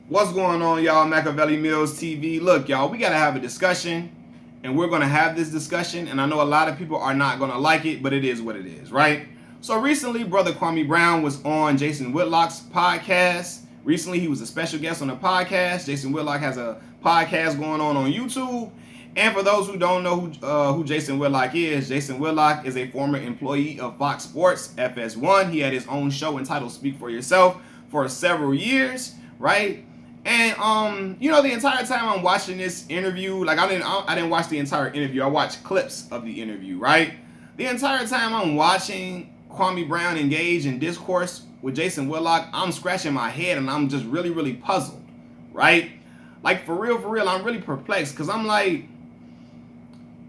What's going on, y'all? Machiavelli Mills TV. Look, y'all, we got to have a discussion, and we're going to have this discussion, and I know a lot of people are not going to like it, but it is what it is, right? So recently, brother Kwame Brown was on Jason Whitlock's podcast. Recently, he was a special guest on the podcast. Jason Whitlock has a podcast going on YouTube. And for those who don't know who Jason Whitlock is a former employee of Fox Sports, FS1. He had his own show entitled Speak for Yourself for several years, right? And the entire time I'm watching this interview, like I didn't watch the entire interview. I watched clips of the interview, right? The entire time I'm watching Kwame Brown engage in discourse with Jason Whitlock, I'm scratching my head and I'm just really, really puzzled, right? Like for real, I'm really perplexed because I'm like,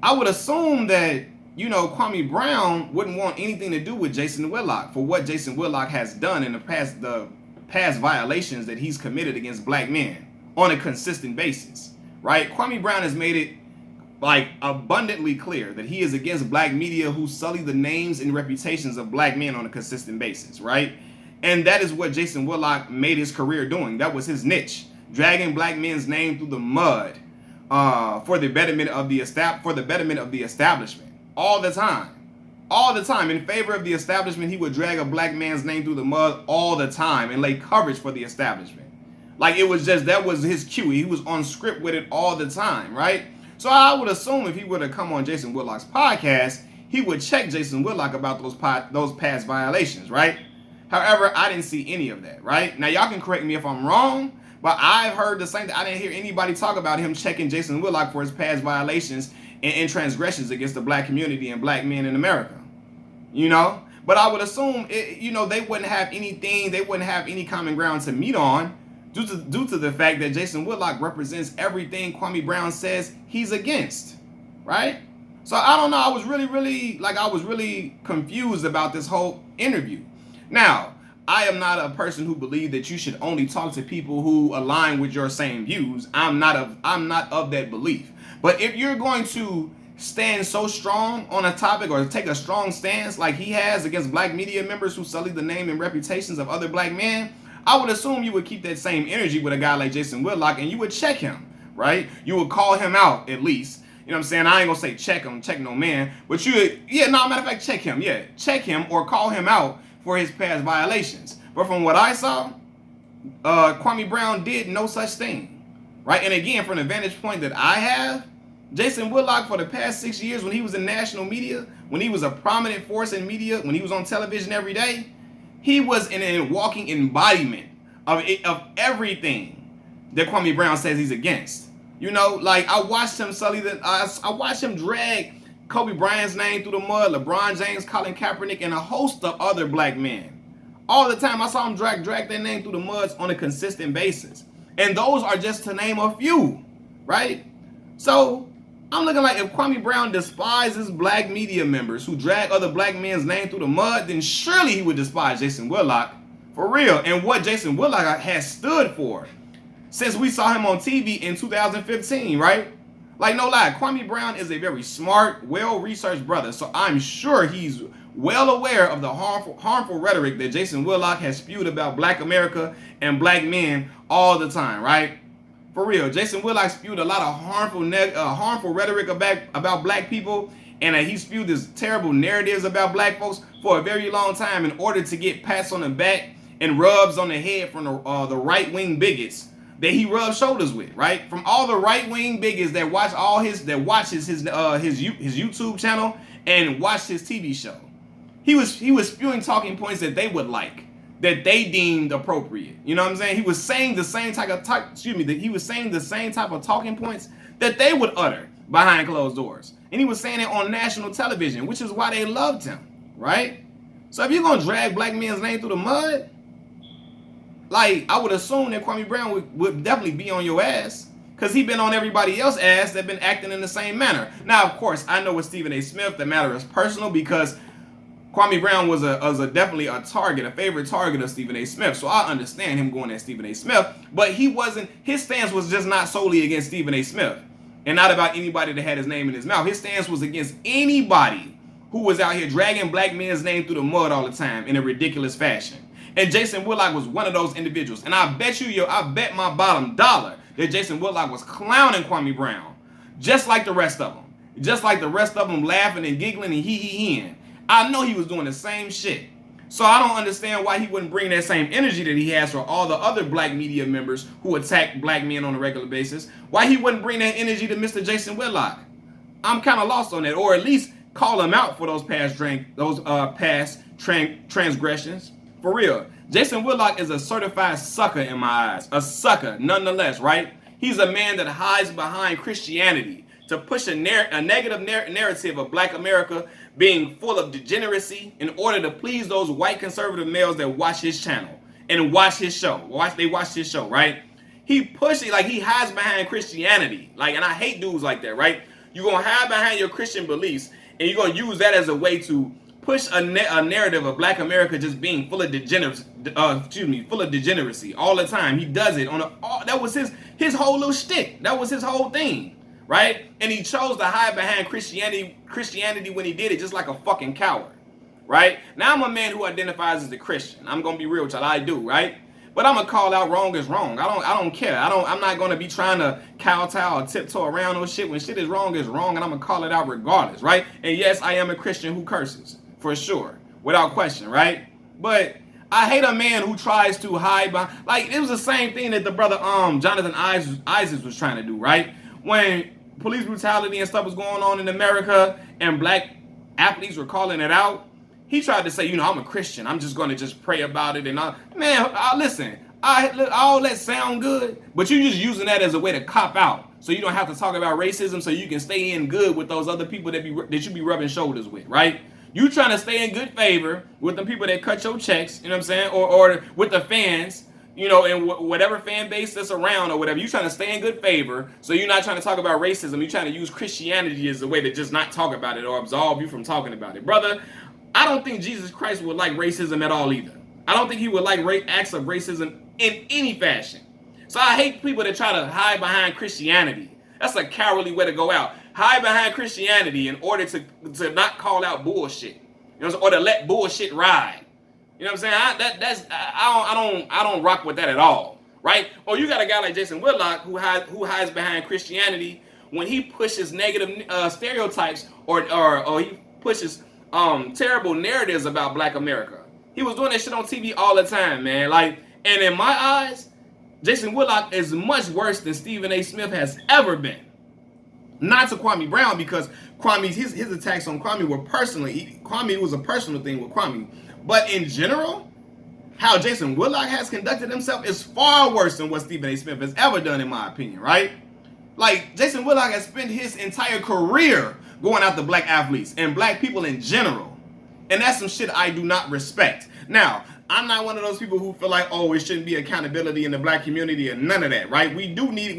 I would assume that, Kwame Brown wouldn't want anything to do with Jason Whitlock for what Jason Whitlock has done in the past violations that he's committed against black men on a consistent basis, right? Kwame Brown has made it like abundantly clear that he is against black media who sully the names and reputations of black men on a consistent basis, right? And that is what Jason Whitlock made his career doing. That was his niche, dragging black men's name through the mud for the betterment of the establishment all the time. All the time, in favor of the establishment, he would drag a black man's name through the mud all the time and lay coverage for the establishment. Like that was his cue. He was on script with it all the time, right? So I would assume if he were to come on Jason Whitlock's podcast, he would check Jason Whitlock about those past violations, right? However, I didn't see any of that, right? Now, y'all can correct me if I'm wrong, but I've heard the same thing. I didn't hear anybody talk about him checking Jason Whitlock for his past violations and transgressions against the black community and black men in America. But I would assume they wouldn't have any common ground to meet on due to the fact that Jason Whitlock represents everything Kwame Brown says he's against, right? So I don't know, I was really confused about this whole interview. Now, I am not a person who believes that you should only talk to people who align with your same views. I'm not of that belief. But if you're going to stand so strong on a topic or take a strong stance like he has against black media members who sully the name and reputations of other black men, I would assume you would keep that same energy with a guy like Jason Whitlock and you would check him, right? You would call him out at least. You know what I'm saying? I ain't gonna say check no man, but matter of fact, check him. Yeah, check him or call him out for his past violations. But from what I saw, Kwame Brown did no such thing, right? And again, from the vantage point that I have, Jason Whitlock, for the past 6 years, when he was in national media, when he was a prominent force in media, when he was on television every day, he was a walking embodiment of everything that Kwame Brown says he's against. I watched him I watched him drag Kobe Bryant's name through the mud, LeBron James, Colin Kaepernick, and a host of other black men. All the time, I saw him drag their name through the mud on a consistent basis. And those are just to name a few, right? So I'm looking like if Kwame Brown despises black media members who drag other black men's name through the mud, then surely he would despise Jason Whitlock for real and what Jason Whitlock has stood for since we saw him on TV in 2015, right? Like, no lie, Kwame Brown is a very smart, well-researched brother, so I'm sure he's well aware of the harmful rhetoric that Jason Whitlock has spewed about black America and black men all the time, right? For real, Jason Whitlock spewed a lot of harmful rhetoric about black people, and he spewed this terrible narratives about black folks for a very long time in order to get pats on the back and rubs on the head from the right-wing bigots that he rubs shoulders with, right? From all the right-wing bigots that watches his YouTube channel and watch his TV show. He was spewing talking points that they would like, that they deemed appropriate. You know what I'm saying? He was saying the same type of talking points that they would utter behind closed doors. And he was saying it on national television, which is why they loved him, right? So if you're gonna drag black men's name through the mud, like, I would assume that Kwame Brown would definitely be on your ass, because he been on everybody else's ass that been acting in the same manner. Now, of course, I know with Stephen A. Smith, the matter is personal, because Kwame Brown was definitely a favorite target of Stephen A. Smith. So I understand him going at Stephen A. Smith, but his stance was just not solely against Stephen A. Smith and not about anybody that had his name in his mouth. His stance was against anybody who was out here dragging black men's name through the mud all the time in a ridiculous fashion. And Jason Whitlock was one of those individuals. And I bet you, I bet my bottom dollar that Jason Whitlock was clowning Kwame Brown, just like the rest of them. Just like the rest of them laughing and giggling and hee-hee-heeing. I know he was doing the same shit. So I don't understand why he wouldn't bring that same energy that he has for all the other black media members who attack black men on a regular basis. Why he wouldn't bring that energy to Mr. Jason Whitlock? I'm kind of lost on that. Or at least call him out for those past transgressions. For real. Jason Whitlock is a certified sucker in my eyes. A sucker, nonetheless, right? He's a man that hides behind Christianity to push a negative narrative of black America being full of degeneracy in order to please those white conservative males that watch his channel and watch his show. They watch his show, right? He pushes, like he hides behind Christianity. Like, and I hate dudes like that, right? You're going to hide behind your Christian beliefs and you're going to use that as a way to push a narrative of black America just being full of degeneracy, full of degeneracy all the time. He does it that was his whole little shtick. That was his whole thing. Right? And he chose to hide behind Christianity when he did it, just like a fucking coward. Right? Now I'm a man who identifies as a Christian. I'm gonna be real with y'all. I do, right? But I'm gonna call out wrong as wrong. I don't care. I'm not gonna be trying to kowtow or tiptoe around no shit. When shit is wrong, and I'm gonna call it out regardless, right? And yes, I am a Christian who curses, for sure, without question, right? But I hate a man who tries to hide behind. Like, it was the same thing that the brother Jonathan Isaacs was trying to do, right? When police brutality and stuff was going on in America and black athletes were calling it out, he tried to say, I'm a Christian. I'm just going to just pray about it. And listen, all that sound good, but you're just using that as a way to cop out. So you don't have to talk about racism so you can stay in good with those other people that you be rubbing shoulders with, right? You trying to stay in good favor with the people that cut your checks, you know what I'm saying? Or with the fans, and whatever fan base that's around or whatever, you trying to stay in good favor, so you're not trying to talk about racism. You're trying to use Christianity as a way to just not talk about it or absolve you from talking about it. Brother, I don't think Jesus Christ would like racism at all either. I don't think he would like acts of racism in any fashion. So I hate people that try to hide behind Christianity. That's a cowardly way to go out. Hide behind Christianity in order to not call out bullshit, or to let bullshit ride. You know what I'm saying? I don't rock with that at all, right? Or you got a guy like Jason Whitlock who hides behind Christianity when he pushes negative stereotypes or he pushes terrible narratives about black America. He was doing that shit on TV all the time, man. Like, and in my eyes, Jason Whitlock is much worse than Stephen A. Smith has ever been. Not to Kwame Brown, because his attacks on Kwame were Kwame was a personal thing with Kwame. But in general, how Jason Whitlock has conducted himself is far worse than what Stephen A. Smith has ever done, in my opinion, right? Like, Jason Whitlock has spent his entire career going after black athletes and black people in general. And that's some shit I do not respect. Now, I'm not one of those people who feel like, it shouldn't be accountability in the black community and none of that, right? We do need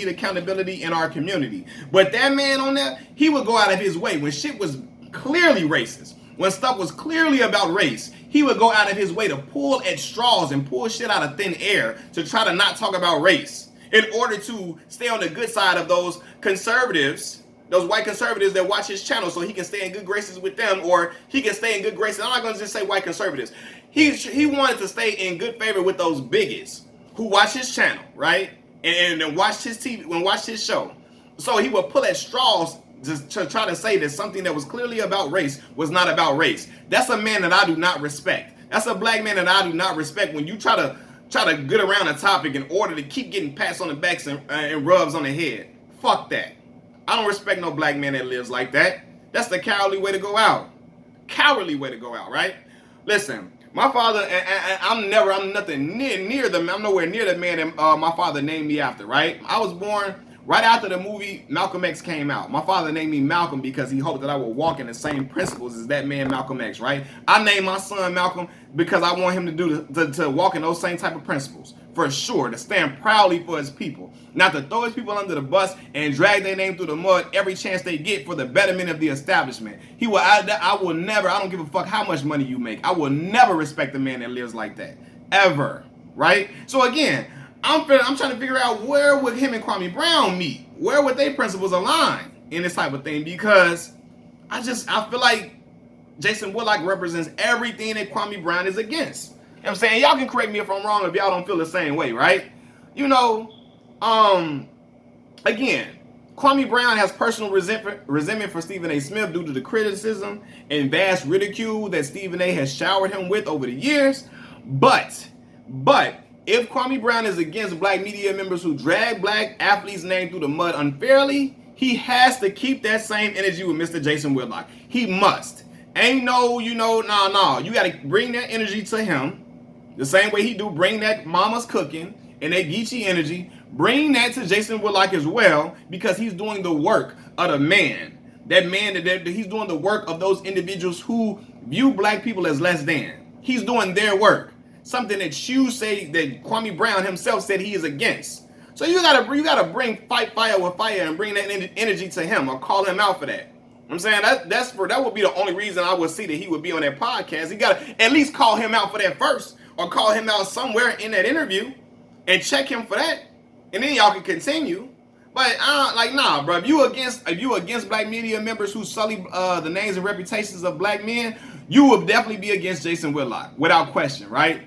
accountability in our community. But that man on there, he would go out of his way when shit was clearly racist. When stuff was clearly about race, he would go out of his way to pull at straws and pull shit out of thin air to try to not talk about race in order to stay on the good side of those conservatives, those white conservatives that watch his channel, so he can stay in good graces with them, or he can stay in good graces. I'm not going to just say white conservatives. He wanted to stay in good favor with those bigots who watch his channel, right? And watch his TV, and watch his show. So he would pull at straws just to try to say that something that was clearly about race was not about race. That's a man that I do not respect. That's a black man that I do not respect when you try to get around a topic in order to keep getting pats on the backs and rubs on the head. Fuck that. I don't respect no black man that lives like that. That's the cowardly way to go out. Cowardly way to go out, right? Listen, my father, I'm nowhere near the man that my father named me after, right? I was born right after the movie Malcolm X came out. My father named me Malcolm because he hoped that I would walk in the same principles as that man Malcolm X, right? I named my son Malcolm because I want him to walk in those same type of principles. For sure, to stand proudly for his people. Not to throw his people under the bus and drag their name through the mud every chance they get for the betterment of the establishment. I will never, I don't give a fuck how much money you make. I will never respect a man that lives like that. Ever. Right? So again, I'm trying to figure out where would him and Kwame Brown meet? Where would their principles align in this type of thing? Because I feel like Jason Whitlock represents everything that Kwame Brown is against. know what I'm saying? Y'all can correct me if I'm wrong if y'all don't feel the same way, right? You know, again, Kwame Brown has personal resentment for Stephen A. Smith due to the criticism and vast ridicule that Stephen A. has showered him with over the years. But if Kwame Brown is against black media members who drag black athletes' name through the mud unfairly, he has to keep that same energy with Mr. Jason Whitlock. He must. Ain't no, you got to bring that energy to him the same way he do bring that mama's cooking and that Geechee energy. Bring that to Jason Whitlock as well, because he's doing the work of the man. That man, that he's doing the work of those individuals who view black people as less than. He's doing their work. Something that you say that Kwame Brown himself said he is against. So you gotta bring fight fire with fire and bring that energy to him or call him out for that. I'm saying that would be the only reason I would see that he would be on that podcast. You gotta at least call him out for that first, or call him out somewhere in that interview and check him for that, and then y'all can continue. But nah, bro. If you against black media members who sully the names and reputations of black men, you would definitely be against Jason Whitlock without question, right?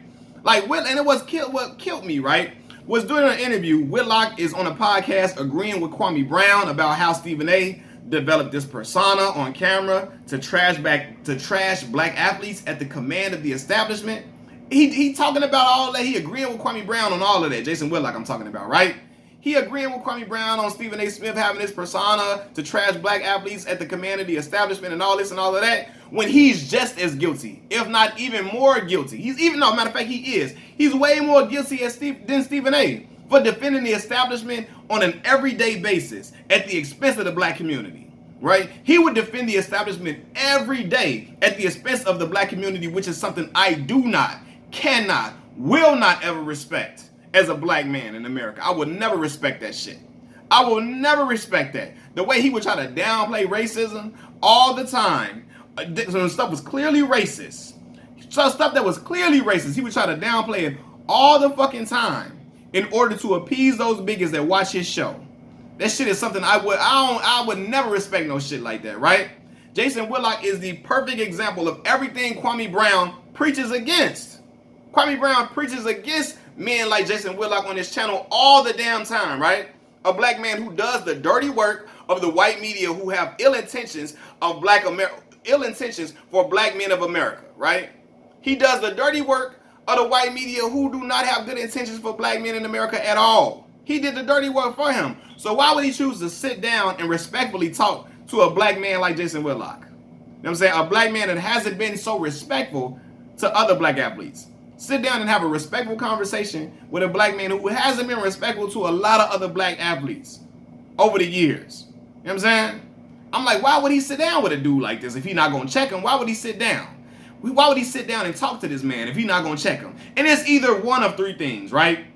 And it was what killed me, right? Was during an interview, Whitlock is on a podcast agreeing with Kwame Brown about how Stephen A. developed this persona on camera to trash black athletes at the command of the establishment. He talking about all that. He agreeing with Kwame Brown on all of that. Jason Whitlock I'm talking about, right? He agreeing with Kwame Brown on Stephen A. Smith having this persona to trash black athletes at the command of the establishment and all this and all of that, when he's just as guilty, if not even more guilty. Matter of fact, he is. He's way more guilty than Stephen A. for defending the establishment on an everyday basis at the expense of the black community, right? He would defend the establishment every day at the expense of the black community, which is something I do not, cannot, will not ever respect. As a black man in America, I would never respect that shit. I will never respect that. The way he would try to downplay racism all the time. When stuff was clearly racist. Stuff that was clearly racist, he would try to downplay it all the fucking time in order to appease those bigots that watch his show. That shit is something I would never respect no shit like that, right? Jason Whitlock is the perfect example of everything Kwame Brown preaches against. Kwame Brown preaches against men like Jason Whitlock on this channel all the damn time, right? A black man who does the dirty work of the white media who have ill intentions for black men of America, right? He does the dirty work of the white media who do not have good intentions for black men in America at all. He did the dirty work for him. So why would he choose to sit down and respectfully talk to a black man like Jason Whitlock? You know what I'm saying? A black man that hasn't been so respectful to other black athletes. Sit down and have a respectful conversation with a black man who hasn't been respectful to a lot of other black athletes over the years. You know what I'm saying? I'm like, why would he sit down with a dude like this if he's not going to check him? Why would he sit down? Why would he sit down and talk to this man if he's not going to check him? And it's either one of three things, right?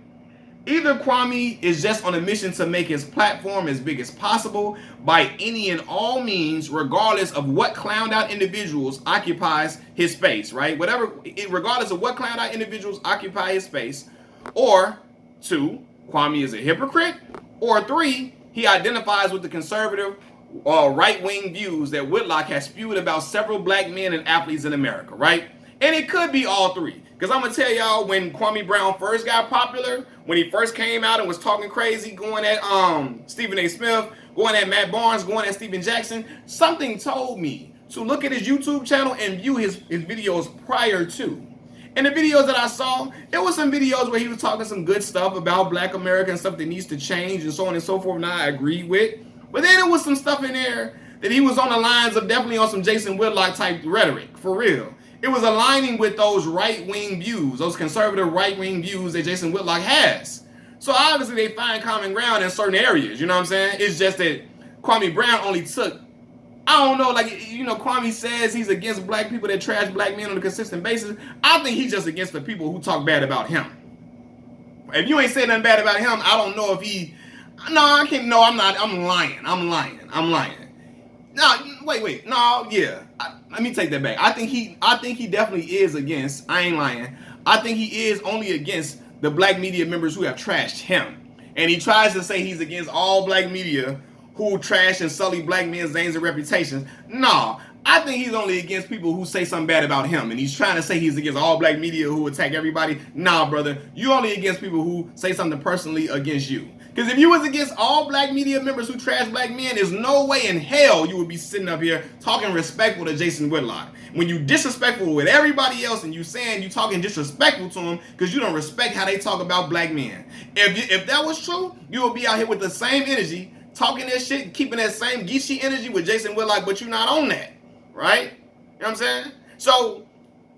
Either Kwame is just on a mission to make his platform as big as possible by any and all means, regardless of what clowned out individuals occupies his space, right? Regardless of what clowned out individuals occupy his space. Or two, Kwame is a hypocrite. Or three, he identifies with the conservative right-wing views that Whitlock has spewed about several black men and athletes in America, right? And it could be all three. Because I'm going to tell y'all, when Kwame Brown first got popular, when he first came out and was talking crazy, going at Stephen A. Smith, going at Matt Barnes, going at Stephen Jackson, something told me to look at his YouTube channel and view his videos prior to. And the videos that I saw, it was some videos where he was talking some good stuff about black America and stuff that needs to change and so on and so forth, and I agree with. But then there was some stuff in there that he was on the lines of definitely on some Jason Whitlock type rhetoric, for real. It was aligning with those right-wing views, those conservative right-wing views that Jason Whitlock has. So obviously they find common ground in certain areas, you know what I'm saying? It's just that Kwame Brown only took, I don't know, Kwame says he's against black people that trash black men on a consistent basis. I think he's just against the people who talk bad about him. If you ain't saying nothing bad about him, I don't know if he, I'm not, I'm lying. No, wait. No, yeah. Let me take that back. I think he definitely is against, I ain't lying. I think he is only against the black media members who have trashed him. And he tries to say he's against all black media who trash and sully black men's names and reputations. No, I think he's only against people who say something bad about him, and he's trying to say he's against all black media who attack everybody. Nah, brother, you only against people who say something personally against you. Because if you was against all black media members who trash black men, there's no way in hell you would be sitting up here talking respectful to Jason Whitlock. When you disrespectful with everybody else and you saying you talking disrespectful to them because you don't respect how they talk about black men. If that was true, you would be out here with the same energy, talking that shit, keeping that same geeky energy with Jason Whitlock, but you're not on that, right? You know what I'm saying? So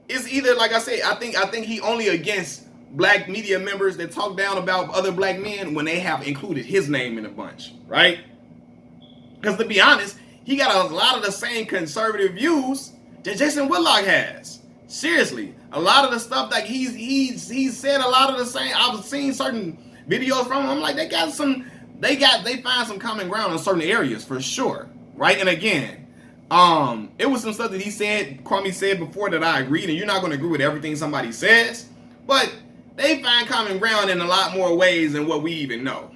it's either, like I said, I think he only against black media members that talk down about other black men when they have included his name in a bunch, right? Because to be honest, he got a lot of the same conservative views that Jason Whitlock has. Seriously, a lot of the stuff like he's said a lot of the same. I've seen certain videos from him. I'm like, they find some common ground in certain areas for sure, right? And again, it was some stuff that Kwame said before that I agreed, and you're not going to agree with everything somebody says, but they find common ground in a lot more ways than what we even know.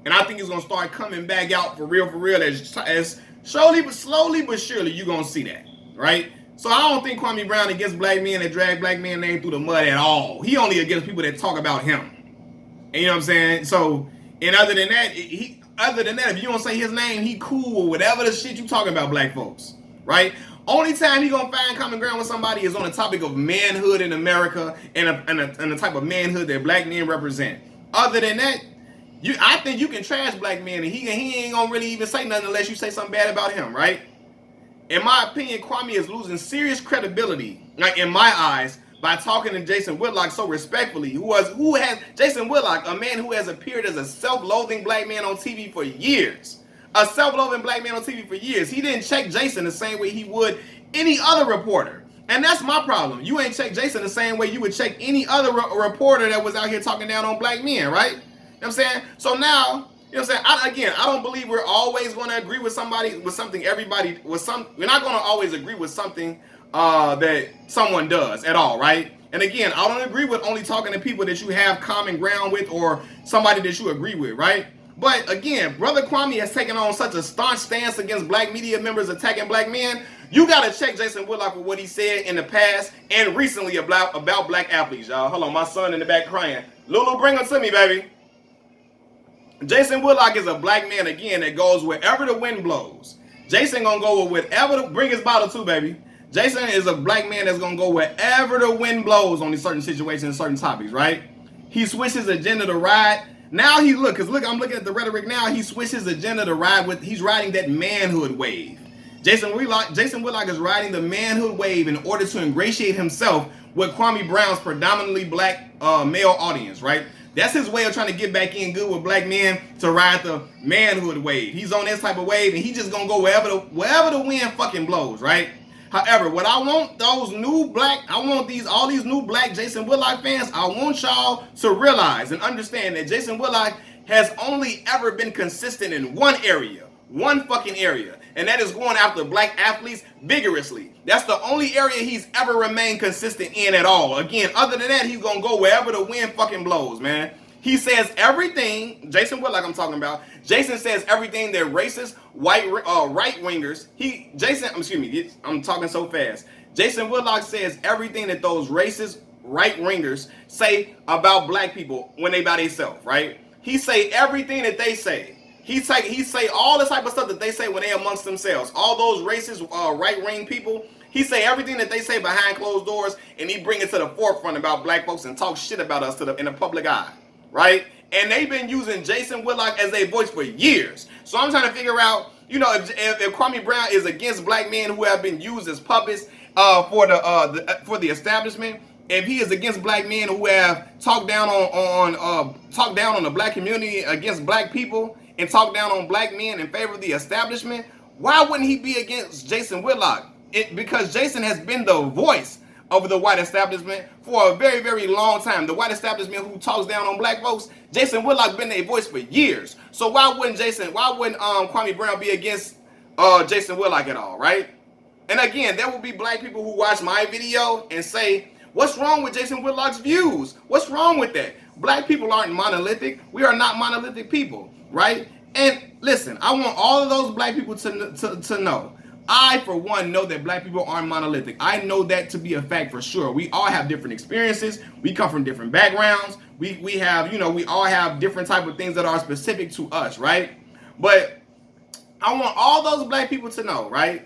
And I think it's going to start coming back out for real as slowly but surely you're going to see that, right? So I don't think Kwame Brown against black men that drag black men name through the mud at all. He only against people that talk about him. And you know what I'm saying? So, and other than that, if you don't say his name, he cool with whatever the shit you talking about black folks, right? Only time he gonna find common ground with somebody is on the topic of manhood in America and the type of manhood that black men represent. Other than that, I think you can trash black men and he ain't gonna really even say nothing unless you say something bad about him, right? In my opinion, Kwame is losing serious credibility, like in my eyes, by talking to Jason Whitlock so respectfully, who has Jason Whitlock, a man who has appeared as a self-loathing black man on TV for years. A self-loathing black man on TV for years. He didn't check Jason the same way he would any other reporter. And that's my problem. You ain't check Jason the same way you would check any other reporter that was out here talking down on black men, right? You know what I'm saying? So now, you know what I'm saying? I don't believe we're always going to agree with somebody, with something everybody, we're not going to always agree with something that someone does at all, right? And again, I don't agree with only talking to people that you have common ground with or somebody that you agree with, right? But again, Brother Kwame has taken on such a staunch stance against black media members attacking black men. You got to check Jason Whitlock for what he said in the past and recently about black athletes, y'all. Hold on, my son in the back crying. Lulu, bring him to me, baby. Jason Whitlock is a black man, again, that goes wherever the wind blows. Jason gonna go with whatever, bring his bottle too, baby. Jason is a black man that's gonna go wherever the wind blows on these certain situations and certain topics, right? He switched his agenda to ride. Now I'm looking at the rhetoric now. He switched his agenda to he's riding that manhood wave. Jason Whitlock is riding the manhood wave in order to ingratiate himself with Kwame Brown's predominantly black male audience, right? That's his way of trying to get back in good with black men to ride the manhood wave. He's on this type of wave and he just gonna go wherever the wind fucking blows, right? However, what I want all these new black Jason Whitlock fans, I want y'all to realize and understand that Jason Whitlock has only ever been consistent in one fucking area, and that is going after black athletes vigorously. That's the only area he's ever remained consistent in at all. Again, other than that, he's gonna go wherever the wind fucking blows, man. He says everything, Jason Whitlock I'm talking about, Jason says everything that racist, right-wingers, I'm talking so fast. Jason Whitlock says everything that those racist, right-wingers say about black people when they by themselves, right? He say everything that they say. He say all the type of stuff that they say when they amongst themselves. All those racist, right-wing people, he say everything that they say behind closed doors, and he bring it to the forefront about black folks and talk shit about us in the public eye. Right? And they've been using Jason Whitlock as a voice for years. So I'm trying to figure out, you know, if Kwame Brown is against black men who have been used as puppets for the establishment, if he is against black men who have talked down on the black community against black people and talked down on black men in favor of the establishment, why wouldn't he be against Jason Whitlock? Because Jason has been the voice of the white establishment for a very, very long time. The white establishment who talks down on black folks, Jason Whitlock been their voice for years. So why wouldn't Kwame Brown be against Jason Whitlock at all, right? And again, there will be black people who watch my video and say, what's wrong with Jason Whitlock's views? What's wrong with that? Black people aren't monolithic. We are not monolithic people, right? And listen, I want all of those black people to know. I, for one, know that black people aren't monolithic. I know that to be a fact for sure. We all have different experiences. We come from different backgrounds. We have, we all have different type of things that are specific to us, right? But I want all those black people to know, right?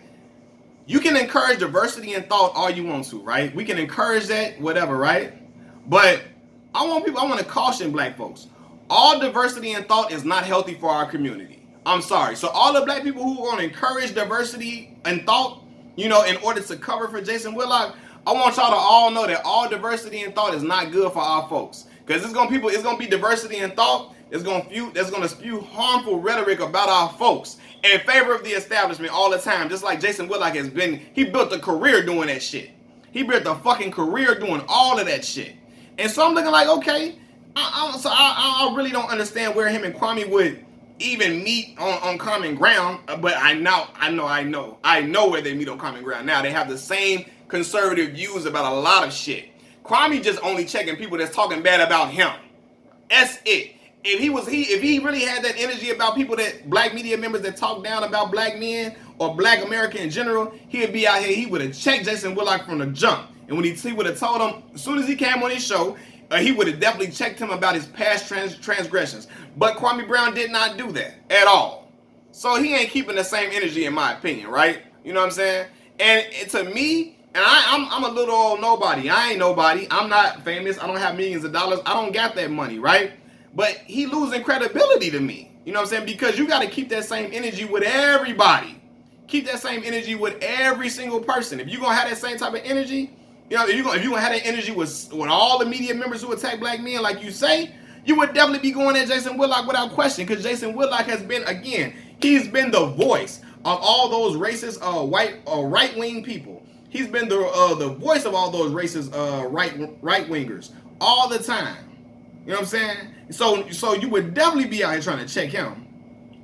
You can encourage diversity in thought all you want to, right? We can encourage that, whatever, right? But I want to caution black folks. All diversity in thought is not healthy for our community. I'm sorry. So all the black people who want to encourage diversity in thought, in order to cover for Jason Whitlock, I want y'all to all know that all diversity in thought is not good for our folks. Because it's gonna be diversity in thought that's gonna spew harmful rhetoric about our folks in favor of the establishment all the time. Just like Jason Whitlock he built a career doing that shit. He built a fucking career doing all of that shit. And so I'm looking like, okay, I really don't understand where him and Kwame would even meet on common ground, but I know where they meet on common ground now. They have the same conservative views about a lot of shit. Kwame just only checking people that's talking bad about him. That's it. If he really had that energy about people black media members that talk down about black men or black America in general, he would be out here. He would have checked Jason Whitlock from the jump, and when he would have told him as soon as he came on his show. He would have definitely checked him about his past transgressions. But Kwame Brown did not do that at all. So he ain't keeping the same energy, in my opinion, right? You know what I'm saying? And to me, and I'm a little old nobody. I ain't nobody. I'm not famous. I don't have millions of dollars. I don't got that money, right? But he losing credibility to me. You know what I'm saying? Because you got to keep that same energy with everybody. Keep that same energy with every single person. If you're going to have that same type of energy, if you're gonna have that energy with all the media members who attack black men, like you say, you would definitely be going at Jason Whitlock without question. Because Jason Whitlock has been, again, he's been the voice of all those racist right-wing people. He's been the voice of all those racist right-wingers all the time. You know what I'm saying? So you would definitely be out here trying to check him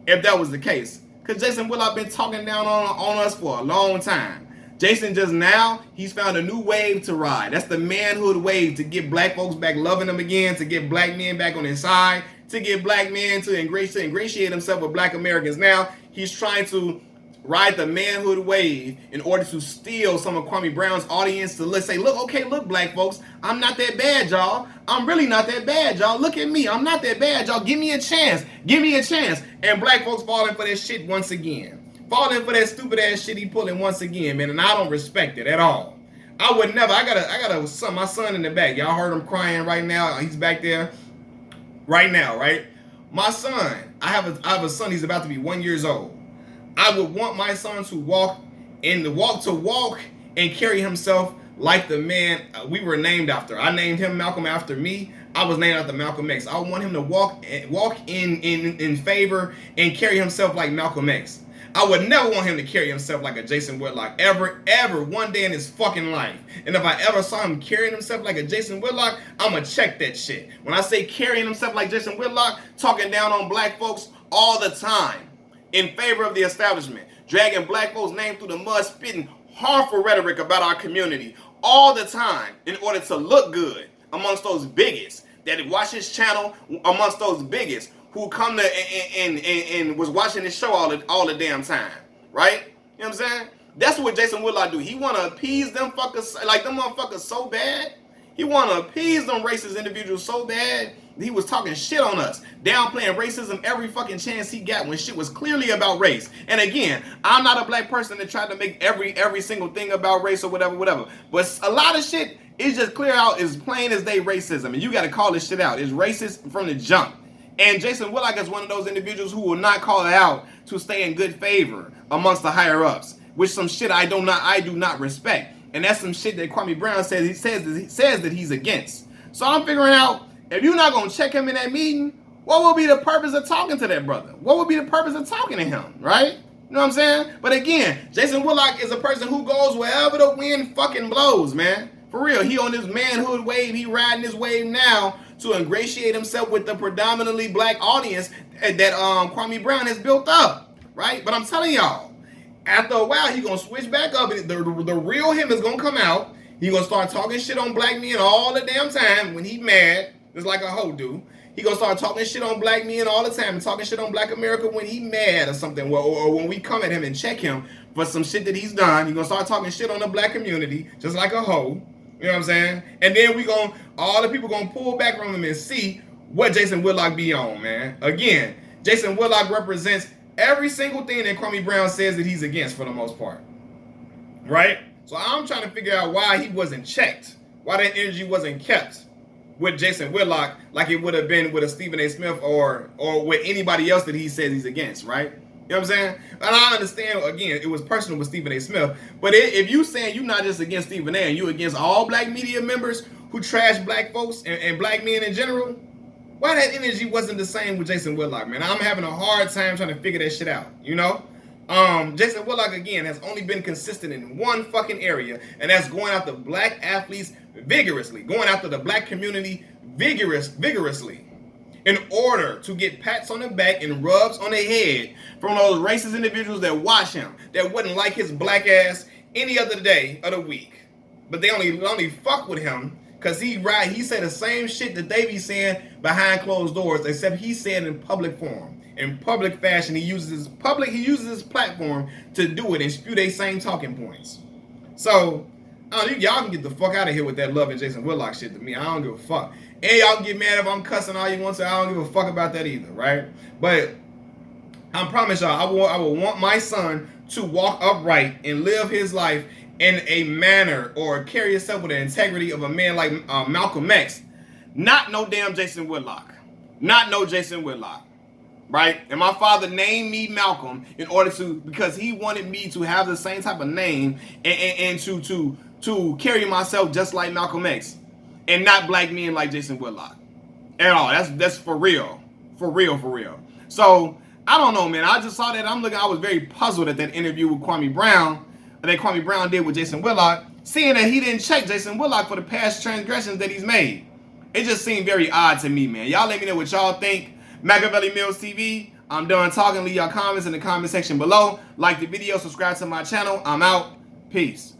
if that was the case. Because Jason Whitlock been talking down on us for a long time. Jason just now, he's found a new wave to ride. That's the manhood wave, to get black folks back loving them again, to get black men back on his side, to get black men to ingratiate himself with black Americans. Now, he's trying to ride the manhood wave in order to steal some of Kwame Brown's audience to say, look, black folks, I'm not that bad, y'all. I'm really not that bad, y'all. Look at me. I'm not that bad, y'all. Give me a chance. Give me a chance. And black folks falling for that shit once again. Falling for that stupid ass shit he pulling once again, man, and I don't respect it at all. I would never. I got my son in the back. Y'all heard him crying right now. He's back there right now, right? My son, I have a son. He's about to be 1 year old. I would want my son to walk and carry himself like the man we were named after. I named him Malcolm after me. I was named after Malcolm X. I want him to walk in favor and carry himself like Malcolm X. I would never want him to carry himself like a Jason Whitlock ever, one day in his fucking life. And if I ever saw him carrying himself like a Jason Whitlock, I'ma check that shit. When I say carrying himself like Jason Whitlock, talking down on black folks all the time in favor of the establishment, dragging black folks' name through the mud, spitting harmful rhetoric about our community all the time in order to look good amongst those bigots that watch his channel, amongst those bigots who come to and was watching this show all the damn time, right? You know what I'm saying? That's what Jason Whitlock do. He want to appease them fuckers, like them motherfuckers so bad. He want to appease them racist individuals so bad. He was talking shit on us, downplaying racism every fucking chance he got when shit was clearly about race. And again, I'm not a black person that tried to make every single thing about race or whatever. But a lot of shit is just clear out as plain as day racism. And you got to call this shit out. It's racist from the jump. And Jason Whitlock is one of those individuals who will not call it out to stay in good favor amongst the higher ups, which some shit I do not respect. And that's some shit that Kwame Brown says that he's against. So I'm figuring out, if you're not gonna check him in that meeting, what will be the purpose of talking to that brother? What would be the purpose of talking to him, right? You know what I'm saying? But again, Jason Whitlock is a person who goes wherever the wind fucking blows, man. For real, he on this manhood wave, he riding this wave now to ingratiate himself with the predominantly black audience that Kwame Brown has built up, right? But I'm telling y'all, after a while, he gonna switch back up, and the real him is gonna come out. He gonna start talking shit on black men all the damn time when he mad, just like a hoe do. He gonna start talking shit on black men all the time and talking shit on black America when he mad or something, or when we come at him and check him for some shit that he's done. He gonna start talking shit on the black community just like a hoe. You know what I'm saying? And then all the people gonna pull back from him and see what Jason Whitlock be on, man. Again, Jason Whitlock represents every single thing that Kwame Brown says that he's against for the most part, right? So I'm trying to figure out why he wasn't checked, why that energy wasn't kept with Jason Whitlock like it would have been with a Stephen A. Smith or with anybody else that he says he's against, right? You know what I'm saying? And I understand, again, it was personal with Stephen A. Smith, but if you saying you're not just against Stephen A. and you against all black media members who trash black folks and black men in general, why that energy wasn't the same with Jason Whitlock, man? I'm having a hard time trying to figure that shit out, you know? Jason Whitlock, again, has only been consistent in one fucking area, and that's going after black athletes vigorously, going after the black community vigorously, in order to get pats on the back and rubs on the head from those racist individuals that watch him, that wouldn't like his black ass any other day of the week. But they only fuck with him because he said the same shit that they be saying behind closed doors, except he said in public forum. In public fashion, he uses his platform to do it and spew their same talking points. So, y'all can get the fuck out of here with that love and Jason Whitlock shit to me. I don't give a fuck. And y'all can get mad if I'm cussing all you want to. I don't give a fuck about that either, right? But I promise y'all, I will want my son to walk upright and live his life in a manner or carry himself with the integrity of a man like Malcolm X. Not no damn Jason Whitlock. Not no Jason Whitlock. Right? And my father named me Malcolm because he wanted me to have the same type of name and to carry myself just like Malcolm X and not black men like Jason Whitlock at all. That's for real. For real. So I don't know, man. I just saw that. I was very puzzled at that interview with Kwame Brown that Kwame Brown did with Jason Whitlock, seeing that he didn't check Jason Whitlock for the past transgressions that he's made. It just seemed very odd to me, man. Y'all let me know what y'all think. Machiavelli Mills TV. I'm done talking. Leave y'all comments in the comment section below. Like the video. Subscribe to my channel. I'm out. Peace.